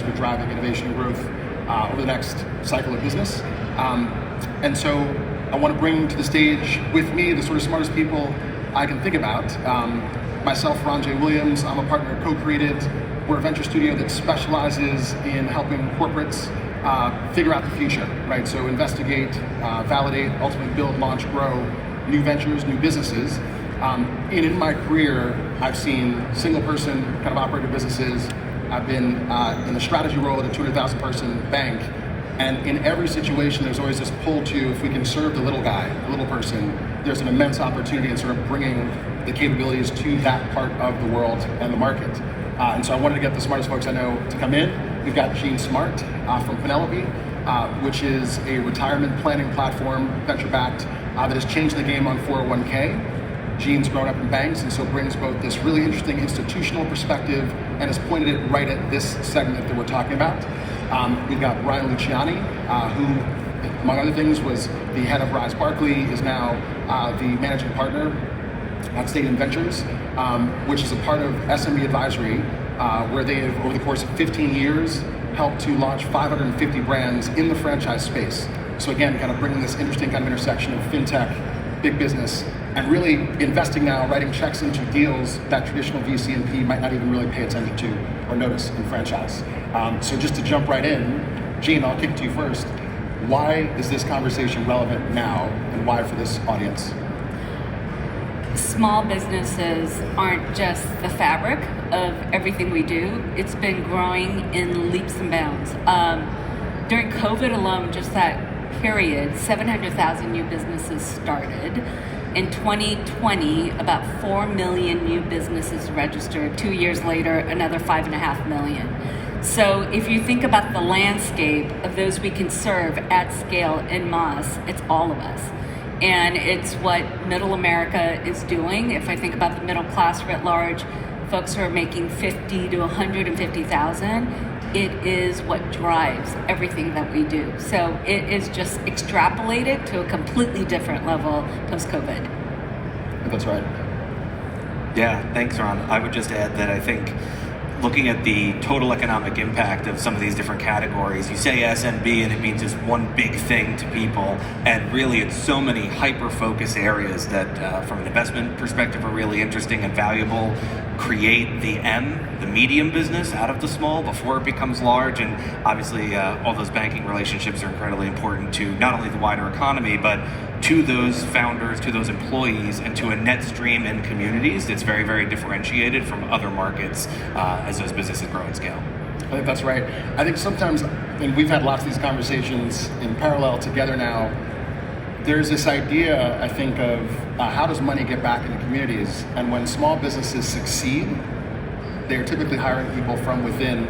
sort of driving innovation and growth over the next cycle of business. And so I want to bring to the stage with me the sort of smartest people I can think about. Myself, Ron J. Williams, I'm a partner at Co-Created. We're a venture studio that specializes in helping corporates figure out the future, right? So investigate, validate, ultimately build, launch, grow new ventures, new businesses. And in my career, I've seen single person kind of operated businesses. I've been in the strategy role at a 200,000 person bank. And in every situation, there's always this pull to, if we can serve the little guy, the little person, there's an immense opportunity in sort of bringing the capabilities to that part of the world and the market. And so I wanted to get the smartest folks I know to come in. We've got Gene Smart from Penelope, which is a retirement planning platform, venture-backed, that has changed the game on 401k. Gene's grown up in banks and so brings both this really interesting institutional perspective and has pointed it right at this segment that we're talking about. We've got Brian Luciani, who, among other things, was the head of Rise Barkley, is now the managing partner at Stadium Ventures, which is a part of SMB Advisory, where they have, over the course of 15 years, helped to launch 550 brands in the franchise space. So again, kind of bringing this interesting kind of intersection of fintech, big business, and really investing now, writing checks into deals that traditional VC and P might not even really pay attention to or notice in franchise. So just to jump right in, Gene, I'll kick it to you first. Why is this conversation relevant now, and why for this audience? Small businesses aren't just the fabric of everything we do. It's been growing in leaps and bounds. During COVID alone, just that period, 700,000 new businesses started. In 2020, about 4 million new businesses registered. 2 years later, another 5.5 million. So if you think about the landscape of those we can serve at scale in mass, it's all of us. And it's what middle America is doing. If I think about the middle class writ large, folks who are making 50 to 150,000, it is what drives everything that we do. So it is just extrapolated to a completely different level post-COVID. That's right. Yeah, thanks, Ron. I would just add that I think looking at the total economic impact of some of these different categories, you say SMB and it means just one big thing to people, and really it's so many hyper-focus areas that from an investment perspective are really interesting and valuable. Create the M, the medium business, out of the small before it becomes large, and obviously all those banking relationships are incredibly important to not only the wider economy, but to those founders, to those employees, and to a net stream in communities that's very, very differentiated from other markets as those businesses grow and scale. I think that's right. I think sometimes, and we've had lots of these conversations in parallel together now, there's this idea, I think, of how does money get back into communities? And when small businesses succeed, they're typically hiring people from within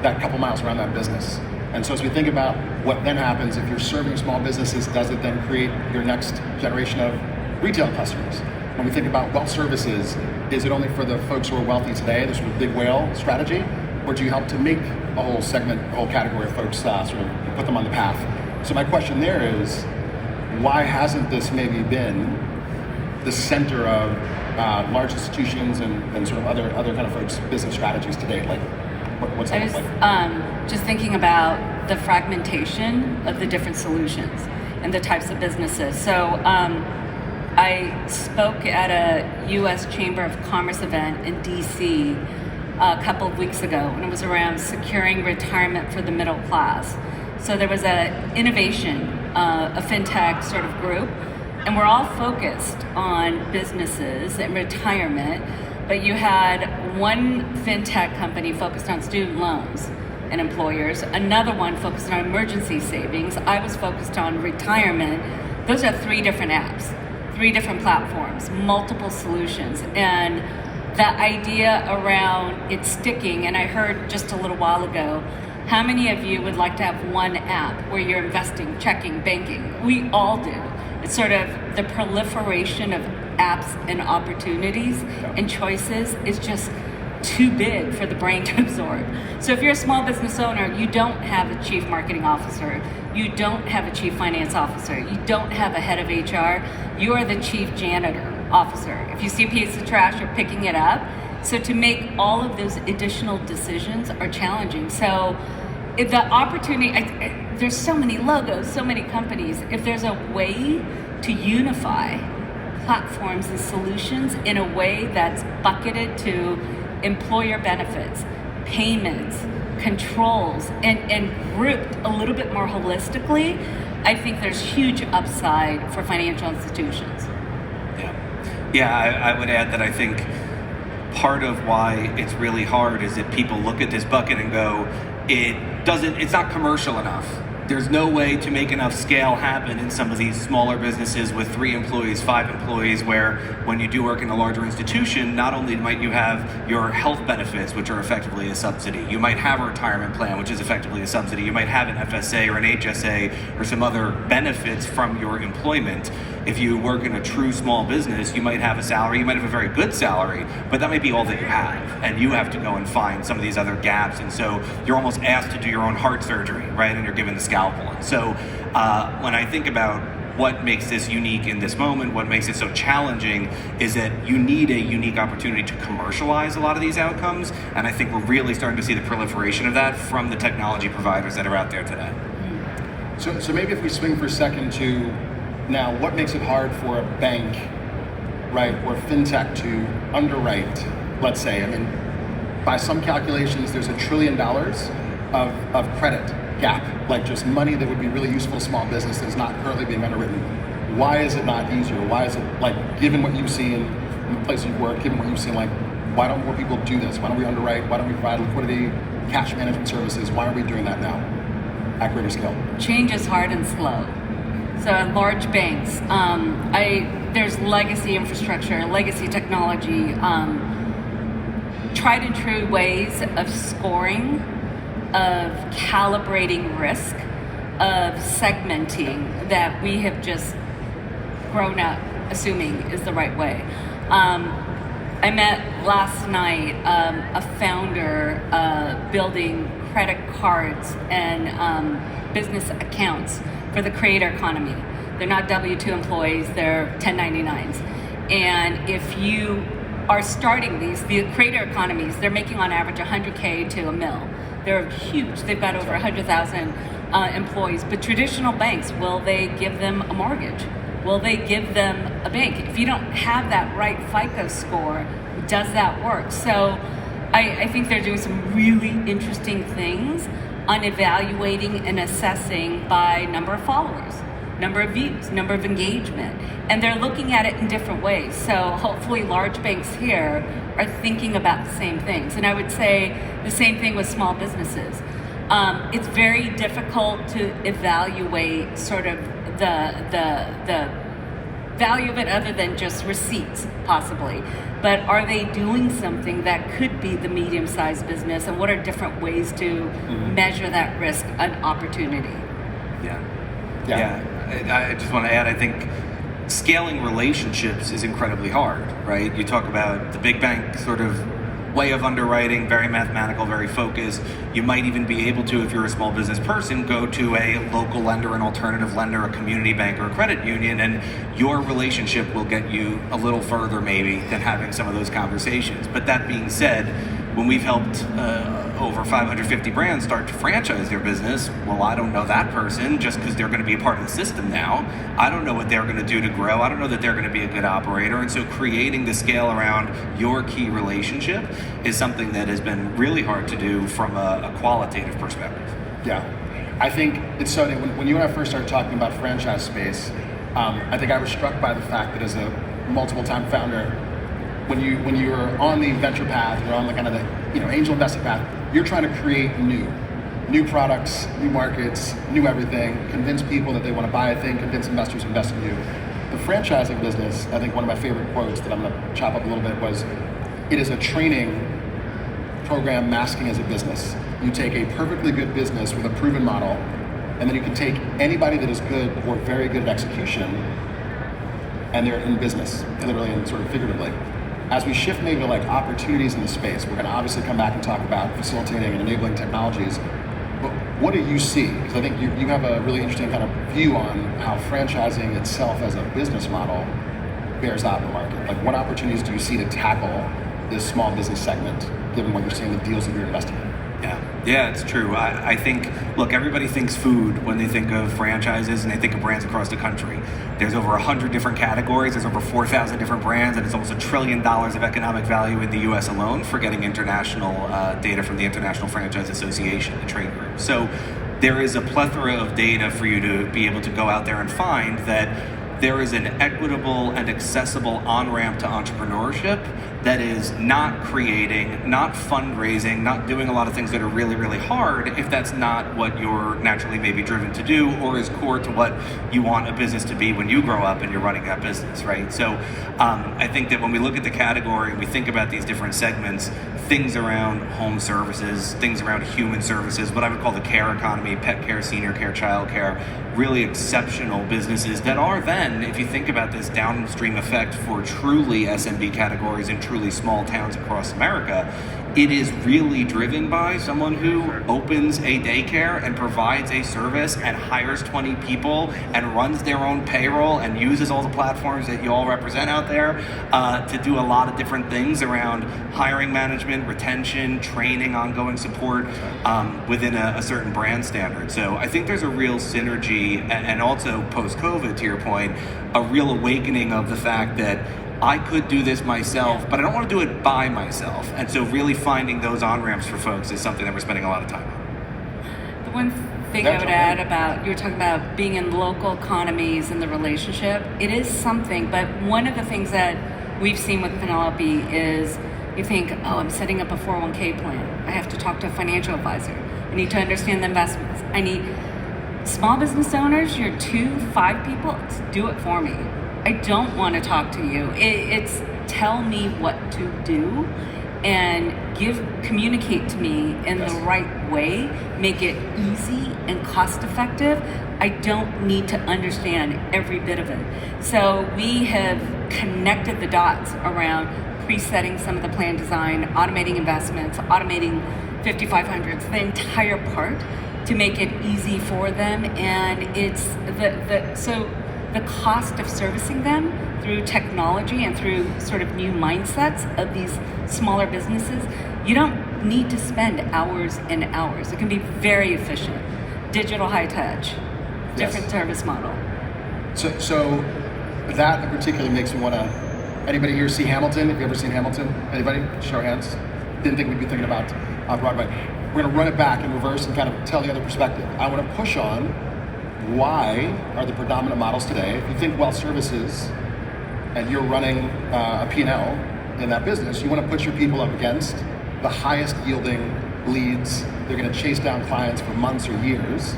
that couple miles around that business. And so as we think about what then happens, if you're serving small businesses, does it then create your next generation of retail customers? When we think about wealth services, is it only for the folks who are wealthy today, this sort of big whale strategy? Or do you help to make a whole segment, a whole category of folks sort of put them on the path? So my question there is, why hasn't this maybe been the center of large institutions and sort of other kind of folks' business strategies today? Like, what's that look like? I was just thinking about the fragmentation of the different solutions and the types of businesses. So I spoke at a US Chamber of Commerce event in DC a couple of weeks ago, and it was around securing retirement for the middle class. So there was an innovation, a fintech sort of group, and we're all focused on businesses and retirement, but you had one fintech company focused on student loans and employers, another one focused on emergency savings. I was focused on retirement. Those are 3 different apps, 3 different platforms, multiple solutions. And that idea around it sticking, and I heard just a little while ago, how many of you would like to have one app where you're investing, checking, banking? We all do. It's sort of the proliferation of apps and opportunities and choices is just too big for the brain to absorb. So if you're a small business owner, you don't have a chief marketing officer, you don't have a chief finance officer, you don't have a head of HR, you are the chief janitor officer. If you see a piece of trash, you're picking it up. So to make all of those additional decisions are challenging. So if the opportunity, there's so many logos, so many companies. If there's a way to unify platforms and solutions in a way that's bucketed to employer benefits, payments, controls, and grouped a little bit more holistically, I think there's huge upside for financial institutions. Yeah, I would add that I think part of why it's really hard is that people look at this bucket and go, it's not commercial enough. There's no way to make enough scale happen in some of these smaller businesses with 3 employees, 5 employees, where when you do work in a larger institution, not only might you have your health benefits, which are effectively a subsidy, you might have a retirement plan, which is effectively a subsidy, you might have an FSA or an HSA or some other benefits from your employment. If you work in a true small business, you might have a salary, you might have a very good salary, but that might be all that you have. And you have to go and find some of these other gaps. And so you're almost asked to do your own heart surgery, right? And you're given the scalpel. And so when I think about what makes this unique in this moment, what makes it so challenging, is that you need a unique opportunity to commercialize a lot of these outcomes. And I think we're really starting to see the proliferation of that from the technology providers that are out there today. So maybe if we swing for a second to now, what makes it hard for a bank, right, or fintech to underwrite, let's say? I mean, by some calculations, there's $1 trillion of credit gap, like just money that would be really useful to small business that's not currently being underwritten. Why is it not easier? Why is it, like, given what you've seen in the place you work, given what you've seen, like, why don't more people do this? Why don't we underwrite? Why don't we provide liquidity, cash management services? Why aren't we doing that now at greater scale? Change is hard and slow. So at large banks, there's legacy infrastructure, legacy technology, tried and true ways of scoring, of calibrating risk, of segmenting that we have just grown up assuming is the right way. I met last night a founder building credit cards and business accounts for the creator economy. They're not W-2 employees, they're 1099s. And if you are starting the creator economies, they're making on average 100K to $1 million. They're huge. They've got over 100,000 employees. But traditional banks, will they give them a mortgage? Will they give them a bank? If you don't have that right FICO score, does that work? So I think they're doing some really interesting things on evaluating and assessing by number of followers, number of views, number of engagement. And they're looking at it in different ways. So hopefully large banks here are thinking about the same things. And I would say the same thing with small businesses. It's very difficult to evaluate sort of the value of it other than just receipts, possibly. But are they doing something that could be the medium-sized business, and what are different ways to measure that risk and opportunity? Yeah. I just want to add, I think scaling relationships is incredibly hard, right? You talk about the big bank sort of way of underwriting, very mathematical, very focused. You might even be able to, if you're a small business person, go to a local lender, an alternative lender, a community bank, or a credit union, and your relationship will get you a little further maybe than having some of those conversations. But that being said, when we've helped over 550 brands start to franchise their business, well, I don't know that person just because they're going to be a part of the system now. I don't know what they're going to do to grow. I don't know that they're going to be a good operator. And so creating the scale around your key relationship is something that has been really hard to do from a qualitative perspective. Yeah. I think it's so when you and I first started talking about franchise space, I think I was struck by the fact that as a multiple time founder, when you're on the venture path, you're on the kind of the angel investing path, you're trying to create new products, new markets, new everything, convince people that they want to buy a thing, convince investors to invest in you. The franchising business, I think one of my favorite quotes that I'm going to chop up a little bit was, it is a training program masking as a business. You take a perfectly good business with a proven model, and then you can take anybody that is good or very good at execution, and they're in business, literally and sort of figuratively. As we shift maybe to like opportunities in the space, we're going to obviously come back and talk about facilitating and enabling technologies. But what do you see? Because I think you have a really interesting kind of view on how franchising itself as a business model bears out in the market. Like, what opportunities do you see to tackle this small business segment, given what you're seeing, the deals that you're investing in? Yeah, it's true. I think, look, everybody thinks food when they think of franchises and they think of brands across the country. There's over 100 different categories, there's over 4,000 different brands, and it's almost $1 trillion of economic value in the US alone, forgetting international data from the International Franchise Association, the trade group. So there is a plethora of data for you to be able to go out there and find that there is an equitable and accessible on-ramp to entrepreneurship that is not creating, not fundraising, not doing a lot of things that are really, really hard if that's not what you're naturally maybe driven to do or is core to what you want a business to be when you grow up and you're running that business, right? So I think that when we look at the category and we think about these different segments, things around home services, things around human services, what I would call the care economy, pet care, senior care, child care, really exceptional businesses that are then, if you think about this downstream effect for truly SMB categories in truly small towns across America, it is really driven by someone who opens a daycare and provides a service and hires 20 people and runs their own payroll and uses all the platforms that you all represent out there to do a lot of different things around hiring management, retention, training, ongoing support within a certain brand standard. So I think there's a real synergy and also post-COVID, to your point, a real awakening of the fact that I could do this myself, but I don't want to do it by myself. And so really finding those on-ramps for folks is something that we're spending a lot of time on. The one thing I would add about, you were talking about being in local economies and the relationship, it is something, but one of the things that we've seen with Penelope is you think, oh, I'm setting up a 401k plan. I have to talk to a financial advisor. I need to understand the investments. I need small business owners, you're 2-5 people, do it for me. I don't want to talk to you. It's tell me what to do and communicate to me in the right way, make it easy and cost effective. I don't need to understand every bit of it. So we have connected the dots around presetting some of the plan design, automating investments, automating 5500s, the entire part to make it easy for them. And it's so the cost of servicing them through technology and through sort of new mindsets of these smaller businesses, you don't need to spend hours and hours. It can be very efficient. Digital high touch, different service model. So that in particular makes me want to, anybody here see Hamilton? Have you ever seen Hamilton? Anybody? Show of hands. Didn't think we'd be thinking about Broadway. We're going to run it back in reverse and kind of tell the other perspective. I want to push on why are the predominant models today, if you think wealth services and you're running a P&L in that business, you want to put your people up against the highest yielding leads. They're going to chase down clients for months or years.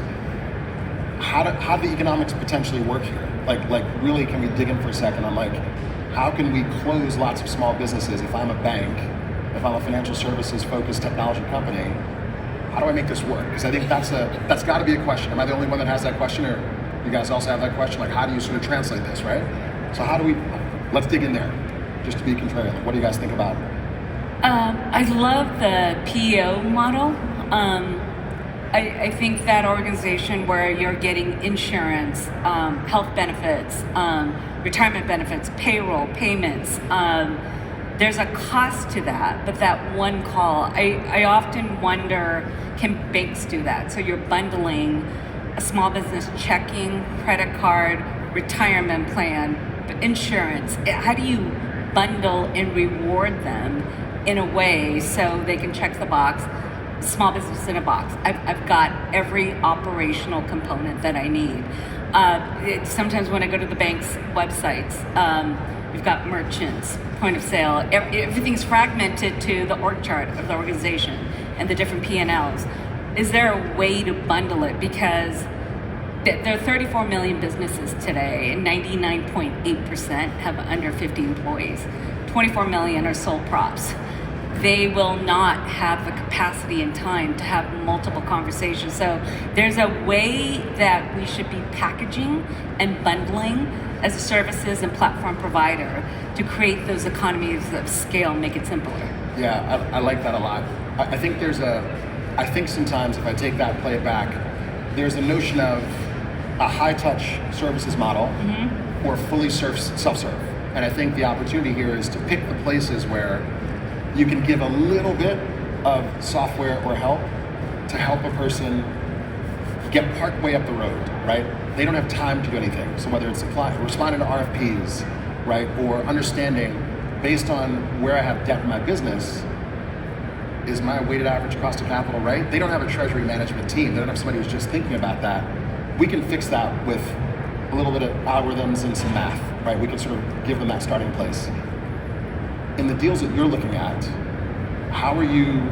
How do the economics potentially work here? Like really, can we dig in for a second on how can we close lots of small businesses if I'm a bank, if I'm a financial services focused technology company? How do I make this work? Because I think that's got to be a question. Am I the only one that has that question, or you guys also have that question? How do you sort of translate this, right? So how do we? Let's dig in there, just to be contrarian. What do you guys think about? I love the PEO model. I think that organization where you're getting insurance, health benefits, retirement benefits, payroll, payments. There's a cost to that, but that one call, I often wonder, can banks do that? So you're bundling a small business checking, credit card, retirement plan, insurance. How do you bundle and reward them in a way so they can check the box? Small business in a box. I've got every operational component that I need. Sometimes when I go to the bank's websites, we've got merchants, point of sale, everything's fragmented to the org chart of the organization and the different P&Ls. Is there a way to bundle it? Because there are 34 million businesses today and 99.8% have under 50 employees. 24 million are sole props. They will not have the capacity and time to have multiple conversations. So there's a way that we should be packaging and bundling as a services and platform provider to create those economies of scale, make it simpler. Yeah, I like that a lot. I think I think sometimes if I take that, play it back, there's a notion of a high-touch services model or fully self-serve. And I think the opportunity here is to pick the places where you can give a little bit of software or help to help a person get part way up the road, right? They don't have time to do anything. So whether it's responding to RFPs, right, or understanding based on where I have debt in my business, is my weighted average cost of capital right? They don't have a treasury management team. They don't have somebody who's just thinking about that. We can fix that with a little bit of algorithms and some math, right? We can sort of give them that starting place. In the deals that you're looking at, how are you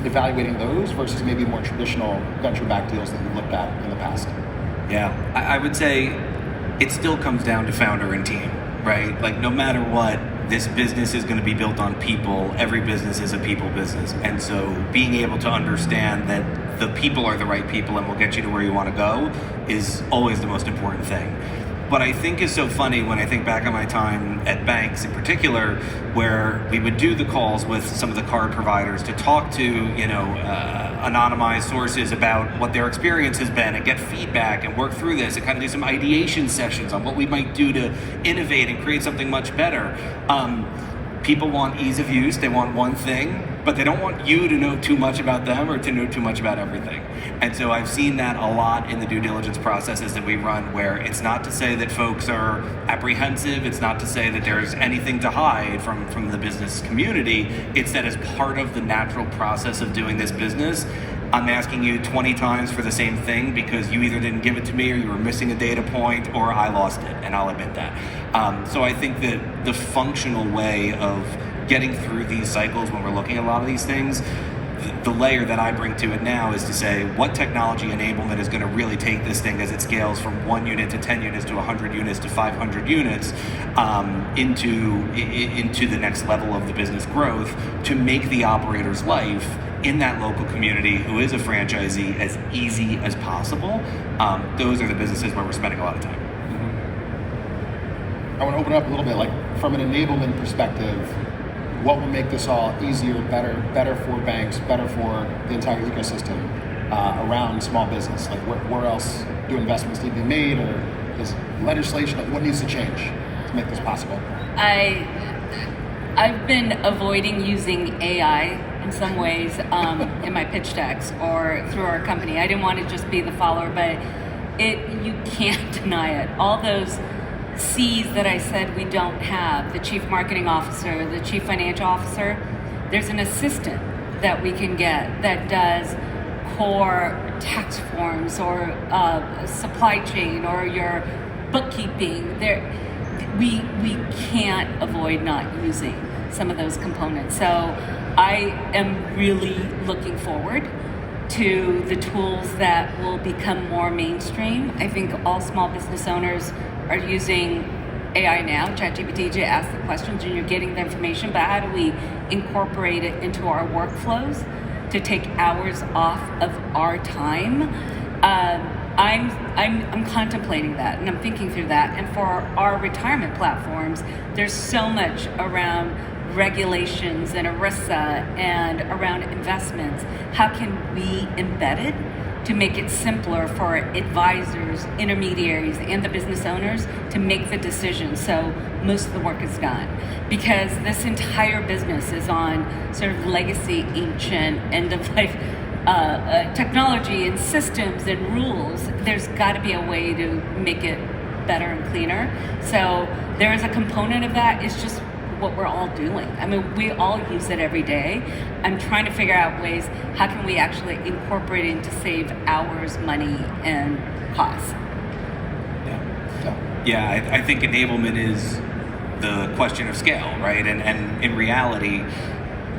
evaluating those versus maybe more traditional venture-backed deals that you've looked at in the past? Yeah, I would say it still comes down to founder and team, right? Like no matter what, this business is going to be built on people. Every business is a people business. And so being able to understand that the people are the right people and will get you to where you want to go is always the most important thing. What I think is so funny when I think back on my time at banks in particular, where we would do the calls with some of the card providers to talk to, anonymized sources about what their experience has been and get feedback and work through this and kind of do some ideation sessions on what we might do to innovate and create something much better. People want ease of use, they want one thing, but they don't want you to know too much about them or to know too much about everything. And so I've seen that a lot in the due diligence processes that we run, where it's not to say that folks are apprehensive, it's not to say that there's anything to hide from the business community, it's that as part of the natural process of doing this business, I'm asking you 20 times for the same thing because you either didn't give it to me or you were missing a data point or I lost it, and I'll admit that. So I think that the functional way of getting through these cycles when we're looking at a lot of these things, the layer that I bring to it now is to say what technology enablement is going to really take this thing as it scales from 1 unit to 10 units to 100 units to 500 units into the next level of the business growth to make the operator's life in that local community who is a franchisee as easy as possible. Those are the businesses where we're spending a lot of time. I want to open up a little bit, like from an enablement perspective, what will make this all easier, better for banks, better for the entire ecosystem around small business? Like where else do investments need to be made, or is legislation, like what needs to change to make this possible? I've been avoiding using AI in some ways in my pitch decks or through our company. I didn't want to just be the follower, but you can't deny it. All those C's that I said we don't have, the chief marketing officer, the chief financial officer, there's an assistant that we can get that does core tax forms or supply chain or your bookkeeping. We can't avoid not using some of those components. So I am really looking forward to the tools that will become more mainstream. I think all small business owners are using AI now, ChatGPT, to ask the questions, and you're getting the information, but how do we incorporate it into our workflows to take hours off of our time? I'm contemplating that, and I'm thinking through that. And for our retirement platforms, there's so much around regulations and ERISA and around investments. How can we embed it to make it simpler for advisors, intermediaries, and the business owners to make the decision so most of the work is done? Because this entire business is on sort of legacy, ancient, end-of-life technology and systems and rules. There's got to be a way to make it better and cleaner. So there is a component of that. It's just what we're all doing. I mean, we all use it every day. I'm trying to figure out ways, how can we actually incorporate it to save hours, money, and costs? Yeah, I think enablement is the question of scale, right? And in reality,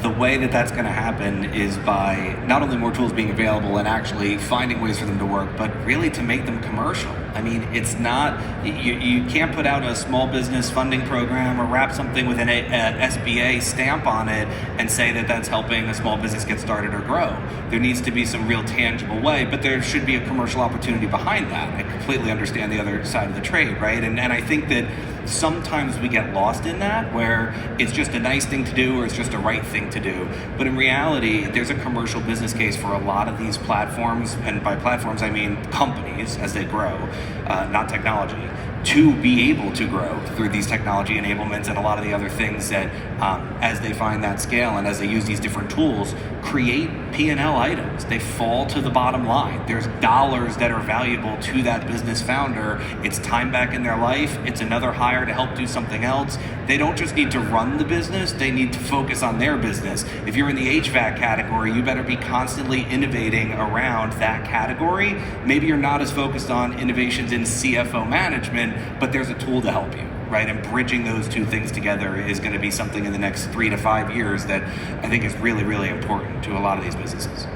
the way that that's going to happen is by not only more tools being available and actually finding ways for them to work, but really to make them commercial. I mean, it's not, you can't put out a small business funding program or wrap something with an SBA stamp on it and say that that's helping a small business get started or grow. There needs to be some real tangible way, but there should be a commercial opportunity behind that. I completely understand the other side of the trade, right? And I think that sometimes we get lost in that, where it's just a nice thing to do or it's just a right thing to do. But in reality, there's a commercial business case for a lot of these platforms, and by platforms I mean companies as they grow, not technology, to be able to grow through these technology enablements and a lot of the other things that, as they find that scale and as they use these different tools, create P&L items. They fall to the bottom line. There's dollars that are valuable to that business founder. It's time back in their life. It's another hire to help do something else. They don't just need to run the business, they need to focus on their business. If you're in the HVAC category, you better be constantly innovating around that category. Maybe you're not as focused on innovations in CFO management, but there's a tool to help you, right? And bridging those two things together is going to be something in the next 3 to 5 years that I think is really, really important to a lot of these businesses.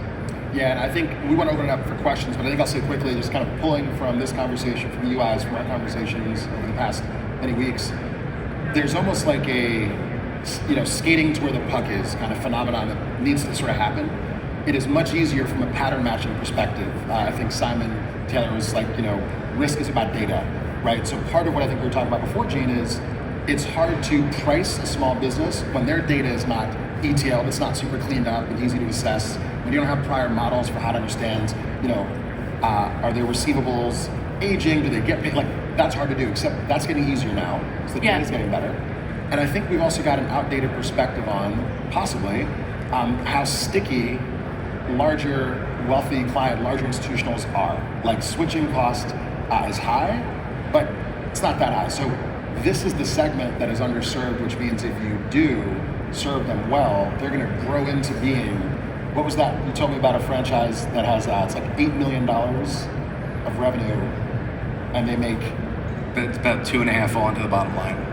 Yeah, and I think we want to open it up for questions, but I think I'll say quickly, just kind of pulling from this conversation, from you guys, from our conversations over the past many weeks, there's almost like a, skating to where the puck is kind of phenomenon that needs to sort of happen. It is much easier from a pattern matching perspective. I think Simon Taylor was like, risk is about data, right? So part of what I think we were talking about before, Gene, is it's hard to price a small business when their data is not ETL'd, it's not super cleaned up and easy to assess, when you don't have prior models for how to understand, are their receivables aging, do they get paid? Like, that's hard to do, except that's getting easier now, so the data's getting better. And I think we've also got an outdated perspective on, possibly, how sticky larger, wealthy client, larger institutionals are. Like, switching cost is high, but it's not that high. So this is the segment that is underserved, which means if you do serve them well, they're going to grow into being, what was that? You told me about a franchise that has, it's like $8 million of revenue, and they make... It's about 2.5 fall into the bottom line.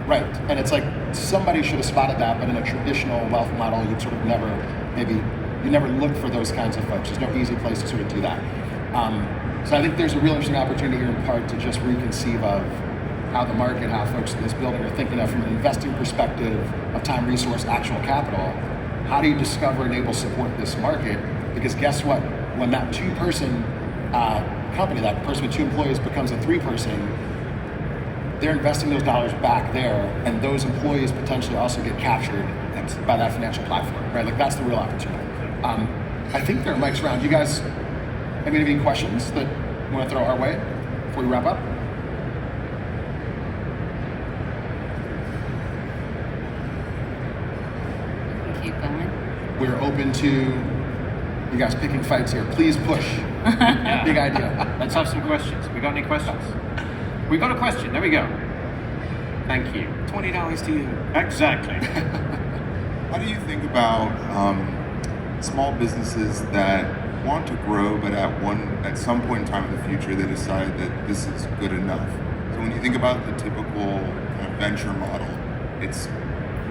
Right, and it's like somebody should have spotted that, but in a traditional wealth model, you'd sort of never, you never look for those kinds of folks. There's no easy place to sort of do that. So I think there's a real interesting opportunity here in part to just reconceive of how the market, how folks in this building are thinking of from an investing perspective of time, resource, actual capital. How do you discover, enable, support this market? Because guess what? When that two-person company, that person with 2 employees becomes a 3-person, they're investing those dollars back there, and those employees potentially also get captured by that financial platform, right? Like, that's the real opportunity. I think there are mics around. You guys have any questions that you want to throw our way before we wrap up? Keep going. We're open to you guys picking fights here. Please push. Yeah. Big idea. Let's have some questions. We got any questions? We got a question. There we go. Thank you. $20 to you. Exactly. How do you think about small businesses that want to grow, but at some point in time in the future, they decide that this is good enough? So when you think about the typical kind of venture model, it's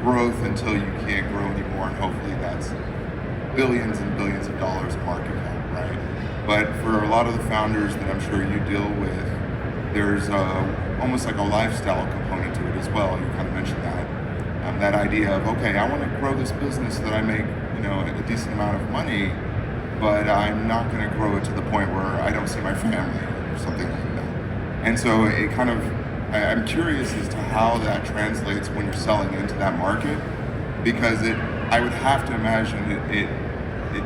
growth until you can't grow anymore, and hopefully that's billions and billions of dollars market cap, right? But for a lot of the founders that I'm sure you deal with, there's almost like a lifestyle component to it as well. You kind of mentioned that idea of, okay, I want to grow this business so that I make a decent amount of money, but I'm not going to grow it to the point where I don't see my family or something like that. And so it kind of, I'm curious as to how that translates when you're selling into that market, because I would have to imagine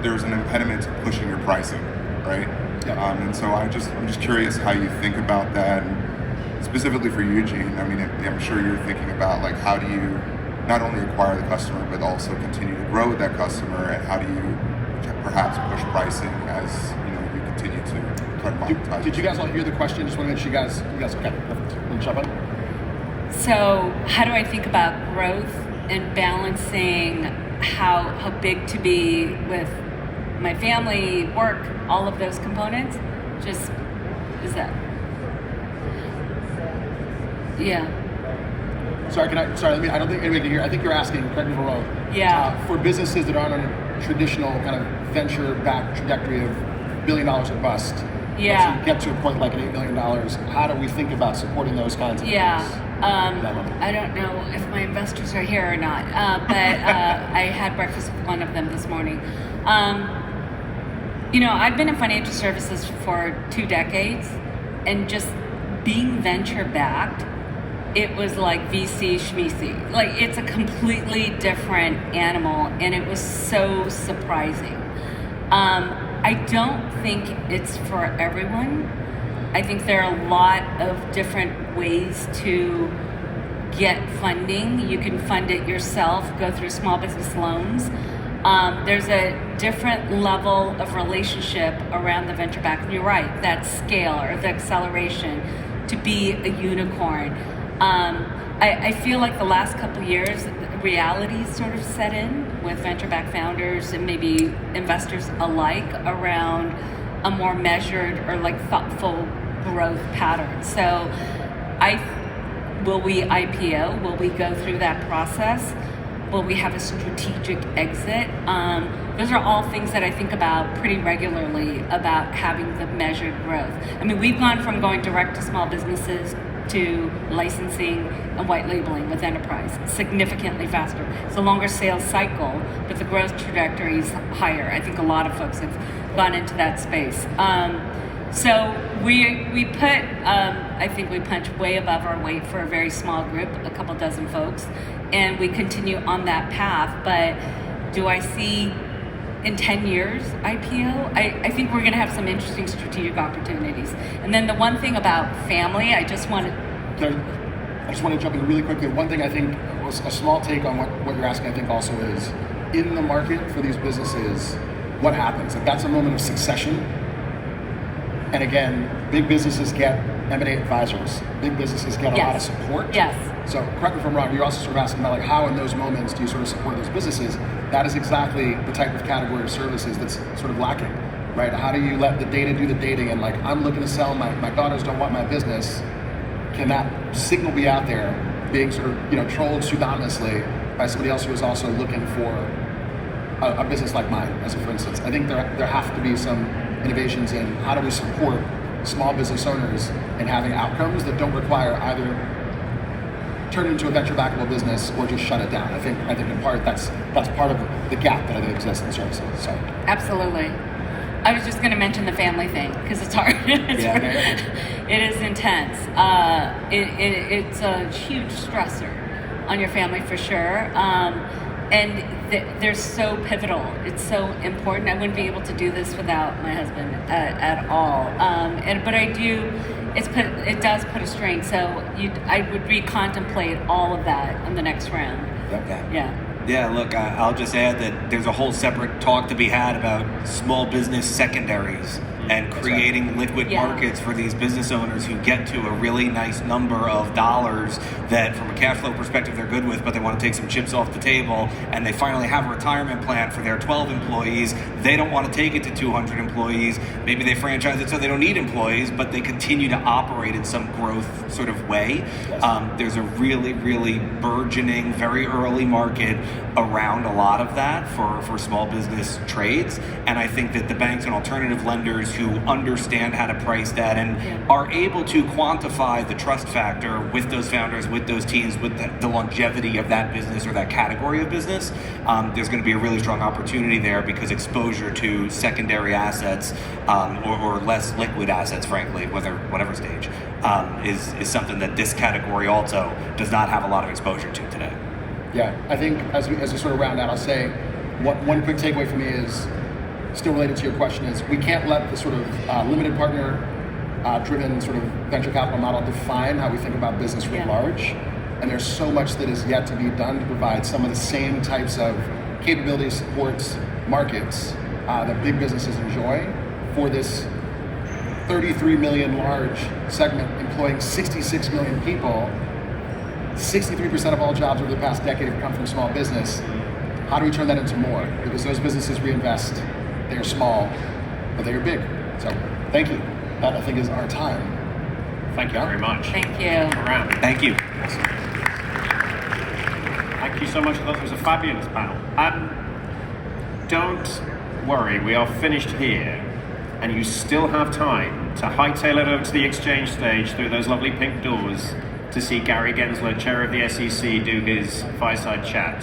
there's an impediment to pushing your pricing, right? Yeah. And so I'm just curious how you think about that, and specifically for Eugene. I mean, I'm sure you're thinking about, like, how do you not only acquire the customer but also continue to grow with that customer, and how do you perhaps push pricing as you continue to try to monetize? Did you guys all hear the question? Just want to make sure you guys okay? Perfect. Want to jump in? So how do I think about growth and balancing how big to be with my family, work, all of those components? Just, is that? Yeah. Sorry, I don't think anybody can hear. I think you're asking, correct me if I'm wrong. Yeah. For businesses that aren't on a traditional kind of venture-backed trajectory of $1 billion or bust, Yeah. to get to a point like an $8 million, how do we think about supporting those kinds of Yeah. things? I don't know if my investors are here or not, but I had breakfast with one of them this morning. I've been in financial services for 2 decades, and just being venture-backed, it was like VC schmeecy. Like, it's a completely different animal, and it was so surprising. I don't think it's for everyone. I think there are a lot of different ways to get funding. You can fund it yourself, go through small business loans. There's a different level of relationship around the venture back. And you're right, that scale or the acceleration to be a unicorn. I feel like the last couple of years, reality sort of set in with venture-backed founders and maybe investors alike around a more measured or like thoughtful growth pattern. So will we IPO? Will we go through that process? Will we have a strategic exit? Those are all things that I think about pretty regularly about having the measured growth. I mean, we've gone from going direct to small businesses to licensing and white labeling with enterprise significantly faster. It's a longer sales cycle, but the growth trajectory is higher. I think a lot of folks have gone into that space. So we put, I think we punch way above our weight for a very small group, a couple dozen folks, and we continue on that path. But do I see in 10 years IPO? I think we're gonna have some interesting strategic opportunities. And then the one thing about family, I just want to jump in really quickly. One thing I think was a small take on what you're asking, I think also is, in the market for these businesses, what happens? Like, that's a moment of succession. And again, big businesses get M&A advisors. Big businesses get a lot of support. Yes. So correct me if I'm wrong, you're also sort of asking about like how in those moments do you sort of support those businesses? That is exactly the type of category of services that's sort of lacking, right? How do you let the data do the dating? And like, I'm looking to sell, my daughters don't want my business. Can that signal be out there being sort of, trolled pseudonymously by somebody else who is also looking for a business like mine, as a for instance? I think there have to be some innovations in how do we support small business owners in having outcomes that don't require either turn it into a venture-backable business or just shut it down. I think in part that's part of the gap that I think exists in services. So absolutely. I was just going to mention the family thing because it's hard. It is intense. It's a huge stressor on your family for sure. And they're so pivotal. It's so important. I wouldn't be able to do this without my husband at all. But I do. It does put a strain. So I would recontemplate all of that on the next round. Yeah. Yeah, look, I'll just add that there's a whole separate talk to be had about small business secondaries and creating liquid markets for these business owners who get to a really nice number of dollars that from a cash flow perspective they're good with, but they want to take some chips off the table, and they finally have a retirement plan for their 12 employees. They don't want to take it to 200 employees. Maybe they franchise it so they don't need employees, but they continue to operate in some growth sort of way. There's a really, really burgeoning, very early market around a lot of that for small business trades, and I think that the banks and alternative lenders who understand how to price that and are able to quantify the trust factor with those founders, with those teams, with the longevity of that business or that category of business, there's going to be a really strong opportunity there because exposure to secondary assets or less liquid assets, frankly, whatever stage, is something that this category also does not have a lot of exposure to today. Yeah, I think as we sort of round out, I'll say one quick takeaway for me is still related to your question is we can't let the sort of limited partner driven sort of venture capital model define how we think about business writ large. And there's so much that is yet to be done to provide some of the same types of capabilities, supports, markets that big businesses enjoy for this 33 million large segment employing 66 million people. 63% of all jobs over the past decade have come from small business. How do we turn that into more? Because those businesses reinvest. They are small, but they are big. So thank you. That I think is our time. Thank you very much. Thank you. Around. Thank you. Thank you so much. That was a fabulous panel. Don't worry, we are finished here, and you still have time to hightail it over to the exchange stage through those lovely pink doors to see Gary Gensler, chair of the SEC, do his fireside chat.